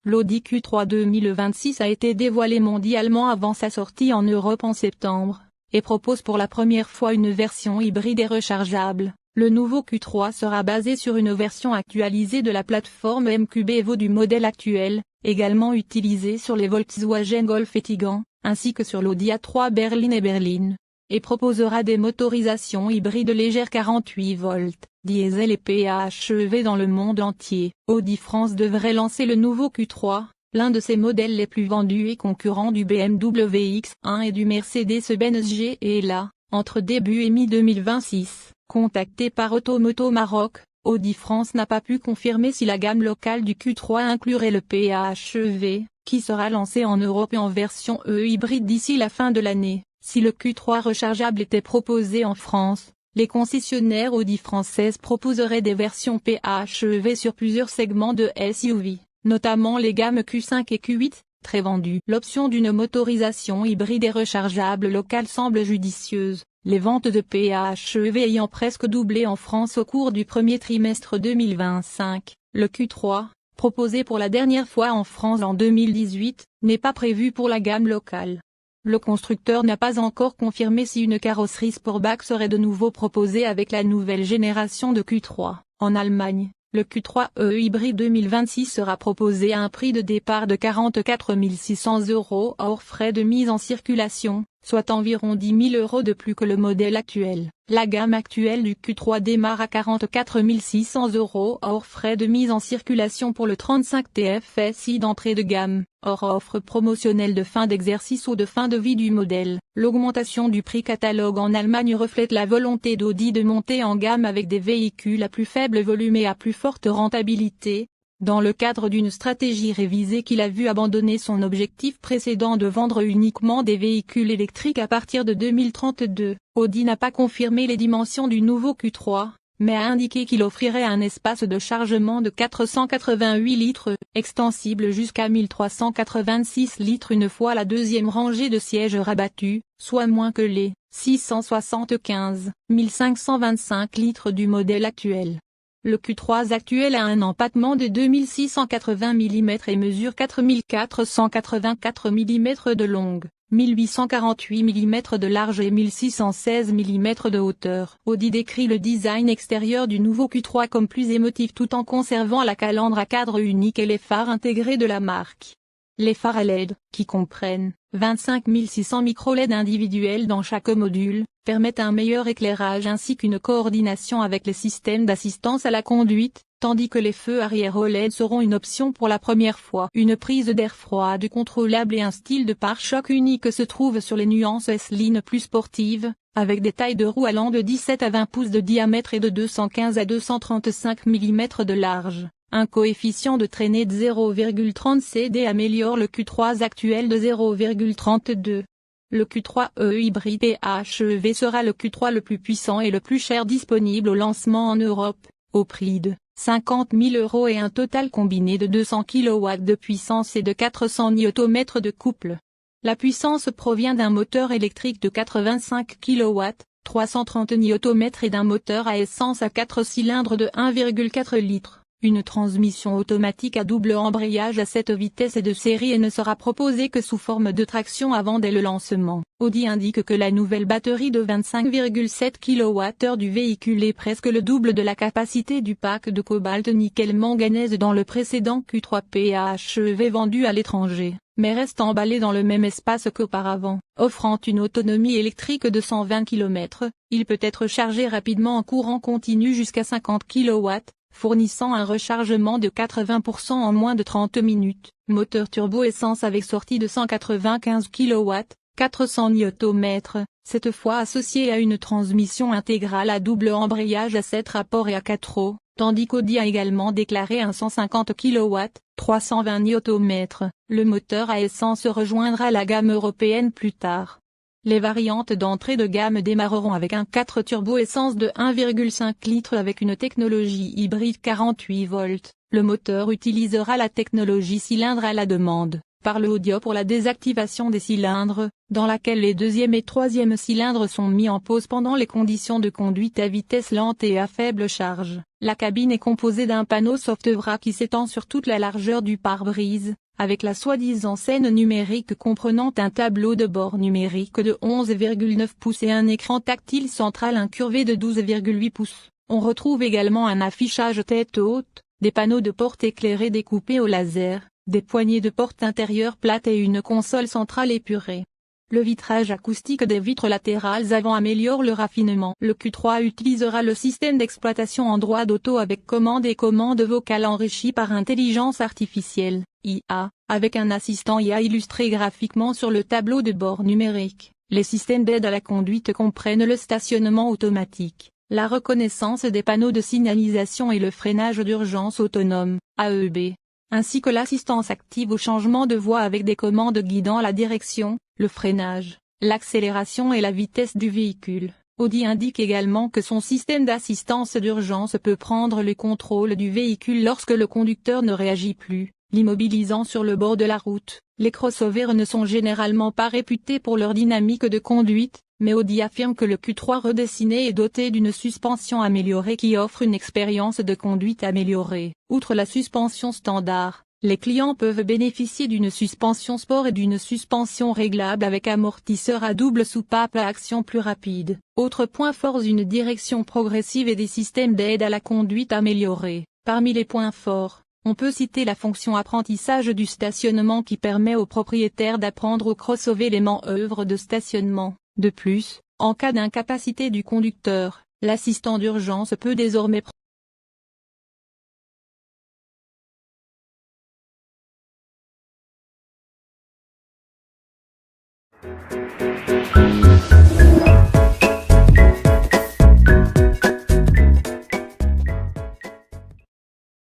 L'Audi Q3 2026 a été dévoilé mondialement avant sa sortie en Europe en septembre, et propose pour la première fois une version hybride et rechargeable. Le nouveau Q3 sera basé sur une version actualisée de la plateforme MQB Evo du modèle actuel, également utilisée sur les Volkswagen Golf et Tiguan, ainsi que sur l'Audi A3 berline et berline, et proposera des motorisations hybrides légères 48 volts, diesel et PHEV dans le monde entier. Audi France devrait lancer le nouveau Q3, l'un de ses modèles les plus vendus et concurrents du BMW X1 et du Mercedes-Benz GLA, entre début et mi-2026. Contacté par Automoto Maroc, Audi France n'a pas pu confirmer si la gamme locale du Q3 inclurait le PHEV, qui sera lancé en Europe et en version hybride d'ici la fin de l'année. Si le Q3 rechargeable était proposé en France, les concessionnaires Audi françaises proposeraient des versions PHEV sur plusieurs segments de SUV, notamment les gammes Q5 et Q8, très vendues. L'option d'une motorisation hybride et rechargeable locale semble judicieuse, les ventes de PHEV ayant presque doublé en France au cours du premier trimestre 2025. Le Q3, proposé pour la dernière fois en France en 2018, n'est pas prévu pour la gamme locale. Le constructeur n'a pas encore confirmé si une carrosserie Sportback serait de nouveau proposée avec la nouvelle génération de Q3. En Allemagne, le Q3 hybride 2026 sera proposé à un prix de départ de 44 600 € hors frais de mise en circulation, soit environ 10 000 € de plus que le modèle actuel. La gamme actuelle du Q3 démarre à 44 600 € hors frais de mise en circulation pour le 35 TFSI d'entrée de gamme, hors offre promotionnelle de fin d'exercice ou de fin de vie du modèle. L'augmentation du prix catalogue en Allemagne reflète la volonté d'Audi de monter en gamme avec des véhicules à plus faible volume et à plus forte rentabilité, dans le cadre d'une stratégie révisée qui l'a vu abandonner son objectif précédent de vendre uniquement des véhicules électriques à partir de 2032. Audi n'a pas confirmé les dimensions du nouveau Q3, mais a indiqué qu'il offrirait un espace de chargement de 488 litres, extensible jusqu'à 1386 litres une fois la deuxième rangée de sièges rabattue, soit moins que les 675 525 litres du modèle actuel. Le Q3 actuel a un empattement de 2680 mm et mesure 4484 mm de longue, 1848 mm de large et 1616 mm de hauteur. Audi décrit le design extérieur du nouveau Q3 comme plus émotif tout en conservant la calandre à cadre unique et les phares intégrés de la marque. Les phares à LED, qui comprennent 25 600 micro-LED individuels dans chaque module, permettent un meilleur éclairage ainsi qu'une coordination avec les systèmes d'assistance à la conduite, tandis que les feux arrière OLED seront une option pour la première fois. Une prise d'air froide contrôlable et un style de pare-choc unique se trouvent sur les nuances S-Line plus sportives, avec des tailles de roues allant de 17 à 20 pouces de diamètre et de 215 à 235 mm de large. Un coefficient de traînée de 0,30 CD améliore le Q3 actuel de 0,32. Le Q3 hybride PHEV sera le Q3 le plus puissant et le plus cher disponible au lancement en Europe, au prix de 50 000 € et un total combiné de 200 kW de puissance et de 400 Nm de couple. La puissance provient d'un moteur électrique de 85 kW, 330 Nm et d'un moteur à essence à 4 cylindres de 1,4 litres. Une transmission automatique à double embrayage à 7 vitesses est de série et ne sera proposée que sous forme de traction avant dès le lancement. Audi indique que la nouvelle batterie de 25,7 kWh du véhicule est presque le double de la capacité du pack de cobalt-nickel-manganèse dans le précédent Q3 PHEV vendu à l'étranger, mais reste emballé dans le même espace qu'auparavant. Offrant une autonomie électrique de 120 km, il peut être chargé rapidement en courant continu jusqu'à 50 kW. Fournissant un rechargement de 80% en moins de 30 minutes. Moteur turbo-essence avec sortie de 195 kW, 400 Nm, cette fois associé à une transmission intégrale à double embrayage à 7 rapports et à 4 roues, tandis qu'Audi a également déclaré un 150 kW, 320 Nm. Le moteur à essence rejoindra la gamme européenne plus tard. Les variantes d'entrée de gamme démarreront avec un 4 turbo-essence de 1,5 litres avec une technologie hybride 48 volts. Le moteur utilisera la technologie cylindre à la demande. par le audio pour la désactivation des cylindres, dans laquelle les deuxième et troisième cylindres sont mis en pause pendant les conditions de conduite à vitesse lente et à faible charge. La cabine est composée d'un panneau Softvra qui s'étend sur toute la largeur du pare-brise, avec la soi-disant scène numérique comprenant un tableau de bord numérique de 11,9 pouces et un écran tactile central incurvé de 12,8 pouces. On retrouve également un affichage tête haute, des panneaux de porte éclairés découpés au laser, des poignées de porte intérieures plates et une console centrale épurée. Le vitrage acoustique des vitres latérales avant améliore le raffinement. Le Q3 utilisera le système d'exploitation Android Auto avec commande et commande vocale enrichie par intelligence artificielle, IA, avec un assistant IA illustré graphiquement sur le tableau de bord numérique. Les systèmes d'aide à la conduite comprennent le stationnement automatique, la reconnaissance des panneaux de signalisation et le freinage d'urgence autonome, AEB, ainsi que l'assistance active au changement de voie avec des commandes guidant la direction, le freinage, l'accélération et la vitesse du véhicule. Audi indique également que son système d'assistance d'urgence peut prendre le contrôle du véhicule lorsque le conducteur ne réagit plus, l'immobilisant sur le bord de la route. Les crossovers ne sont généralement pas réputés pour leur dynamique de conduite, mais Audi affirme que le Q3 redessiné est doté d'une suspension améliorée qui offre une expérience de conduite améliorée. Outre la suspension standard, les clients peuvent bénéficier d'une suspension sport et d'une suspension réglable avec amortisseur à double soupape à action plus rapide. Autre point fort, une direction progressive et des systèmes d'aide à la conduite améliorés. Parmi les points forts, on peut citer la fonction apprentissage du stationnement qui permet aux propriétaires d'apprendre au crossover les manœuvres de stationnement. De plus, en cas d'incapacité du conducteur, l'assistant d'urgence peut désormais